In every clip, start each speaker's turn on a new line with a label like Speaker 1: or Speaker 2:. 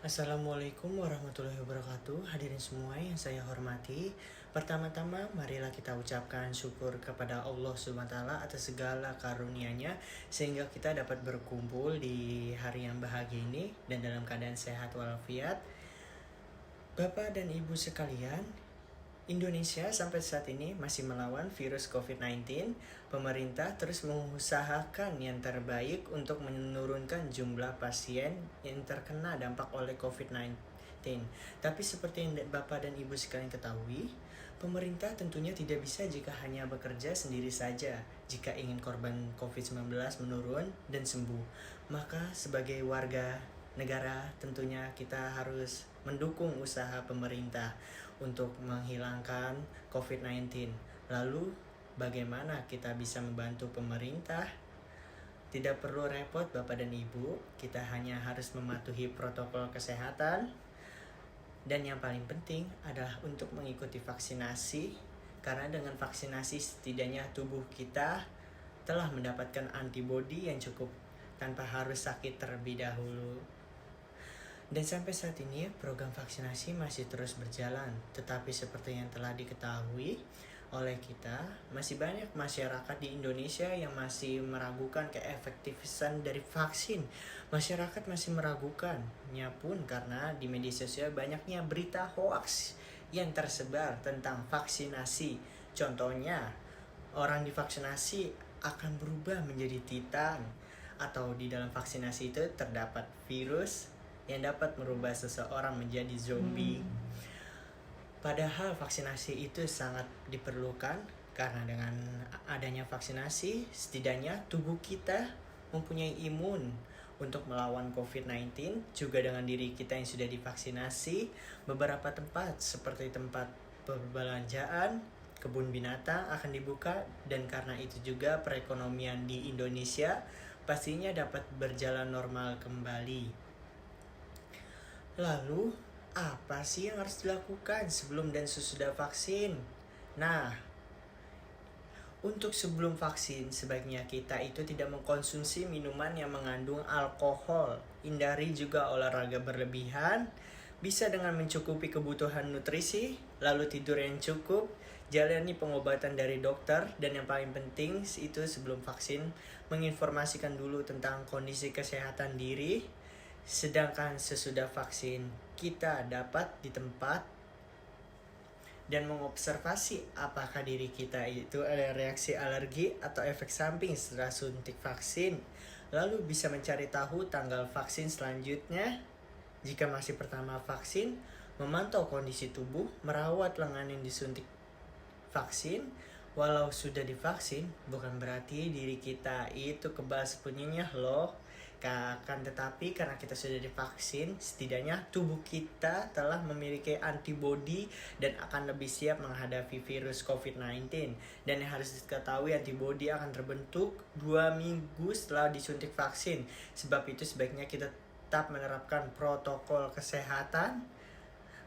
Speaker 1: Assalamualaikum warahmatullahi wabarakatuh. Hadirin semua yang saya hormati, pertama-tama marilah kita ucapkan syukur kepada Allah SWT atas segala karunia-Nya sehingga kita dapat berkumpul di hari yang bahagia ini dan dalam keadaan sehat walafiat. Bapak dan Ibu sekalian, Indonesia sampai saat ini masih melawan virus COVID-19. Pemerintah terus mengusahakan yang terbaik untuk menurunkan jumlah pasien yang terkena dampak oleh COVID-19. Tapi seperti yang Bapak dan Ibu sekalian ketahui, pemerintah tentunya tidak bisa jika hanya bekerja sendiri saja. Jika ingin korban COVID-19 menurun dan sembuh, maka sebagai warga negara tentunya kita harus mendukung usaha pemerintah untuk menghilangkan COVID-19. Lalu bagaimana kita bisa membantu pemerintah? Tidak perlu repot Bapak dan Ibu, kita hanya harus mematuhi protokol kesehatan. Dan yang paling penting adalah untuk mengikuti vaksinasi, karena dengan vaksinasi setidaknya tubuh kita telah mendapatkan antibodi yang cukup tanpa harus sakit terlebih dahulu. Dan sampai saat ini program vaksinasi masih terus berjalan. Tetapi seperti yang telah diketahui oleh kita, masih banyak masyarakat di Indonesia yang masih meragukan keefektifan dari vaksin. Masyarakat masih meragukannya pun karena di media sosial banyaknya berita hoaks yang tersebar tentang vaksinasi. Contohnya, orang divaksinasi akan berubah menjadi titan, atau di dalam vaksinasi itu terdapat virus yang dapat merubah seseorang menjadi zombie. Padahal vaksinasi itu sangat diperlukan karena dengan adanya vaksinasi setidaknya tubuh kita mempunyai imun untuk melawan COVID-19. Juga dengan diri kita yang sudah divaksinasi, beberapa tempat seperti tempat perbelanjaan, kebun binatang akan dibuka, dan karena itu juga perekonomian di Indonesia pastinya dapat berjalan normal kembali. Lalu, apa sih yang harus dilakukan sebelum dan sesudah vaksin? Nah, untuk sebelum vaksin, sebaiknya kita itu tidak mengkonsumsi minuman yang mengandung alkohol. Hindari juga olahraga berlebihan. Bisa dengan mencukupi kebutuhan nutrisi, lalu tidur yang cukup, jalani pengobatan dari dokter, dan yang paling penting itu sebelum vaksin, menginformasikan dulu tentang kondisi kesehatan diri. Sedangkan sesudah vaksin, kita dapat di tempat dan mengobservasi apakah diri kita itu ada reaksi alergi atau efek samping setelah suntik vaksin. Lalu bisa mencari tahu tanggal vaksin selanjutnya. Jika masih pertama vaksin, memantau kondisi tubuh, merawat lengan yang disuntik vaksin. Walau sudah divaksin, bukan berarti diri kita itu kebal sepenuhnya loh. Akan tetapi karena kita sudah divaksin, setidaknya tubuh kita telah memiliki antibodi dan akan lebih siap menghadapi virus COVID-19. Dan yang harus diketahui, antibodi akan terbentuk 2 minggu setelah disuntik vaksin. Sebab itu sebaiknya kita tetap menerapkan protokol kesehatan.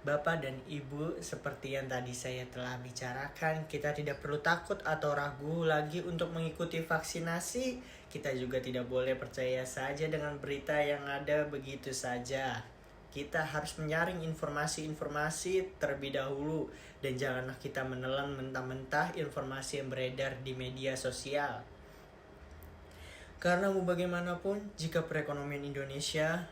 Speaker 1: Bapak dan Ibu, seperti yang tadi saya telah bicarakan, kita tidak perlu takut atau ragu lagi untuk mengikuti vaksinasi. Kita juga tidak boleh percaya saja dengan berita yang ada begitu saja. Kita harus menyaring informasi-informasi terlebih dahulu, dan janganlah kita menelan mentah-mentah informasi yang beredar di media sosial. Karena mau bagaimanapun, jika perekonomian Indonesia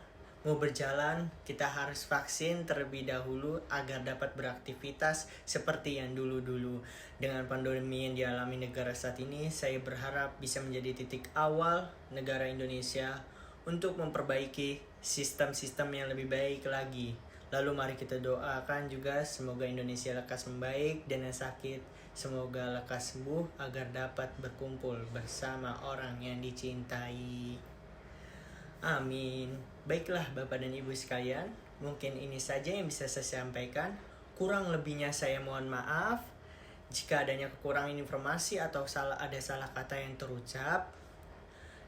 Speaker 1: mau berjalan, kita harus vaksin terlebih dahulu agar dapat beraktivitas seperti yang dulu-dulu. Dengan pandemi yang dialami negara saat ini, saya berharap bisa menjadi titik awal negara Indonesia untuk memperbaiki sistem-sistem yang lebih baik lagi. Lalu mari kita doakan juga semoga Indonesia lekas membaik, dan yang sakit semoga lekas sembuh agar dapat berkumpul bersama orang yang dicintai. Amin. Baiklah Bapak dan Ibu sekalian, mungkin ini saja yang bisa saya sampaikan. Kurang lebihnya saya mohon maaf jika adanya kekurangan informasi atau ada salah kata yang terucap.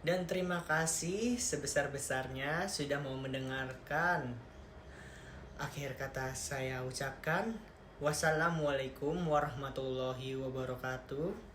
Speaker 1: Dan terima kasih sebesar-besarnya sudah mau mendengarkan. Akhir kata saya ucapkan, wassalamualaikum warahmatullahi wabarakatuh.